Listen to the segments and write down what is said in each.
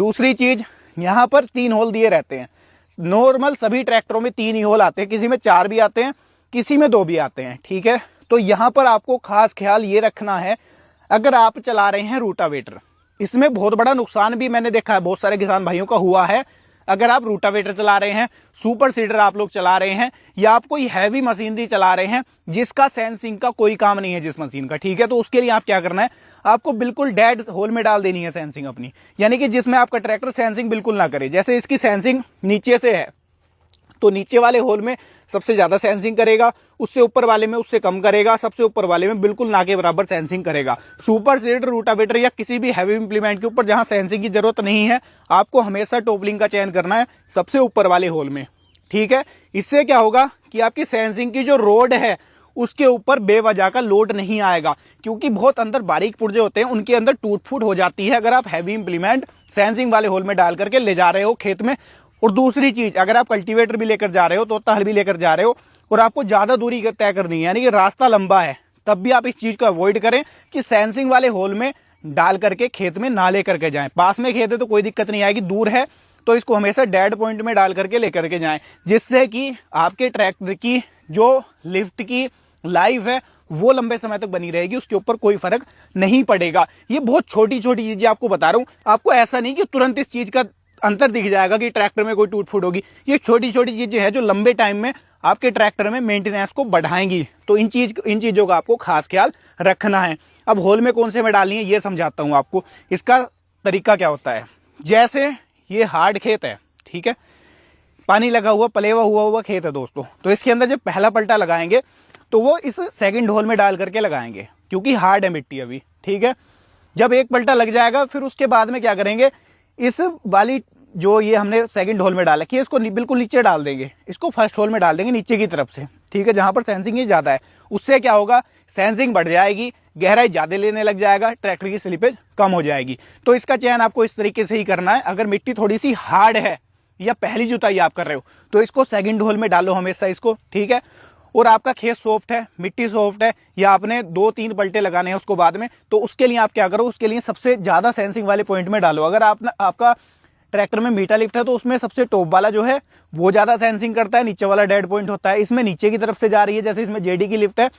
दूसरी चीज, यहाँ पर 3 होल दिए रहते हैं। नॉर्मल सभी ट्रैक्टरों में 3 ही होल आते हैं, किसी में 4 भी आते हैं, किसी में 2 भी आते हैं, ठीक है। तो यहाँ पर आपको खास ख्याल ये रखना है, अगर आप चला रहे हैं रूटावेटर, इसमें बहुत बड़ा नुकसान भी मैंने देखा है बहुत सारे किसान भाइयों का हुआ है। अगर आप रूटावेटर चला रहे हैं, सुपर सीडर आप लोग चला रहे हैं, या आप कोई हैवी मशीनरी चला रहे हैं जिसका सेंसिंग का कोई काम नहीं है जिस मशीन का, ठीक है, तो उसके लिए आप क्या करना है, आपको बिल्कुल डेड होल में डाल देनी है सेंसिंग अपनी, यानी कि जिसमें आपका ट्रैक्टर सेंसिंग बिल्कुल ना करे। जैसे इसकी सेंसिंग नीचे से है तो नीचे वाले होल में सबसे ज्यादा सेंसिंग करेगा, उससे ऊपर वाले में उससे कम करेगा, सबसे ऊपर वाले में बिल्कुल ना के बराबर सेंसिंग करेगा। सुपर सीडर, रूटावेटर या किसी भी हैवी इंप्लीमेंट के ऊपर जहां सेंसिंग की जरूरत नहीं है, आपको हमेशा टॉपलिंग का चयन करना है सबसे ऊपर वाले होल में, ठीक है। इससे क्या होगा कि आपकी सेंसिंग की जो रोड है उसके ऊपर बेवजह का लोड नहीं आएगा, क्योंकि बहुत अंदर बारीक पुर्जे होते हैं, उनके अंदर टूट फूट हो जाती है अगर आप हैवी इंप्लीमेंट सेंसिंग वाले होल में डाल करके ले जा रहे हो खेत में। और दूसरी चीज, अगर आप कल्टीवेटर भी लेकर जा रहे हो, तो हल भी लेकर जा रहे हो और आपको ज्यादा दूरी तय करनी है, यानी कि रास्ता लंबा है, तब भी आप इस चीज को अवॉइड करें कि सेंसिंग वाले होल में डाल करके खेत में ना लेकर के जाएं। पास में खेत है तो कोई दिक्कत नहीं आएगी, दूर है तो इसको हमेशा डेड पॉइंट में डाल करके लेकर के जाएं, जिससे कि आपके ट्रैक्टर की जो लिफ्ट की लाइफ है वो लंबे समय तक बनी रहेगी, उसके ऊपर कोई फर्क नहीं पड़ेगा। ये बहुत छोटी छोटी चीजें आपको बता रहा हूं, आपको ऐसा नहीं कि तुरंत इस चीज का अंतर दिख जाएगा कि ट्रैक्टर में कोई टूट फूट होगी। ये छोटी छोटी चीजें हैं जो लंबे टाइम में आपके ट्रैक्टर में मेंटेनेंस को बढ़ाएंगी, तो इन चीजों का आपको खास ख्याल रखना है। अब होल में कौन से में डालनी है ये समझाता हूं आपको। इसका तरीका क्या होता है, जैसे ये हार्ड खेत है, ठीक है, पानी लगा हुआ पलेवा हुआ खेत है दोस्तों, तो इसके अंदर जब पहला पलटा लगाएंगे तो वो इस सेकंड होल में डाल करके लगाएंगे, क्योंकि हार्ड है मिट्टी अभी, ठीक है। जब एक पलटा लग जाएगा फिर उसके बाद में क्या करेंगे, इस वाली जो ये हमने सेकंड होल में डाला कि इसको बिल्कुल नीचे डाल देंगे, इसको फर्स्ट होल में डाल देंगे नीचे की तरफ से, ठीक है, जहां पर सेंसिंग ही ज्यादा है। उससे क्या होगा, सेंसिंग बढ़ जाएगी, गहराई ज्यादा लेने लग जाएगा, ट्रैक्टर की स्लिपेज कम हो जाएगी। तो इसका चयन आपको इस तरीके से ही करना है। अगर मिट्टी थोड़ी सी हार्ड है या पहली जुताई आप कर रहे हो तो इसको सेकंड होल में डालो हमेशा इसको, ठीक है। और आपका खेत सॉफ्ट है, मिट्टी सॉफ्ट है, या आपने 2-3 पलटे लगाने हैं उसको बाद में, तो उसके लिए आप क्या करो, उसके लिए सबसे ज्यादा सेंसिंग वाले पॉइंट में डालो। अगर आपका ट्रैक्टर में मीटा लिफ्ट है तो उसमें सबसे टॉप वाला जो है वो ज्यादा सेंसिंग करता है, नीचे वाला डेड पॉइंट होता है। इसमें नीचे की तरफ से जा रही है, जैसे इसमें जेडी की लिफ्ट है,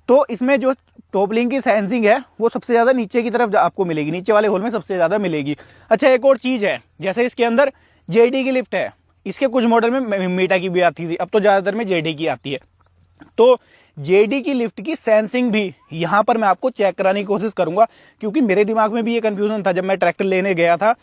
तो इसमें जो टॉप लिंक की सेंसिंग है वो सबसे ज्यादा नीचे की तरफ आपको मिलेगी, नीचे वाले होल में सबसे ज्यादा मिलेगी। अच्छा, एक और चीज है, जैसे इसके अंदर जेडी की लिफ्ट है, इसके कुछ मॉडल में मीटा की भी आती थी, अब तो ज्यादातर में जेडी की आती है। तो जेडी की लिफ्ट की सेंसिंग भी यहां पर मैं आपको चेक कराने की कोशिश करूंगा, क्योंकि मेरे दिमाग में भी ये कंफ्यूजन था जब मैं ट्रैक्टर लेने गया था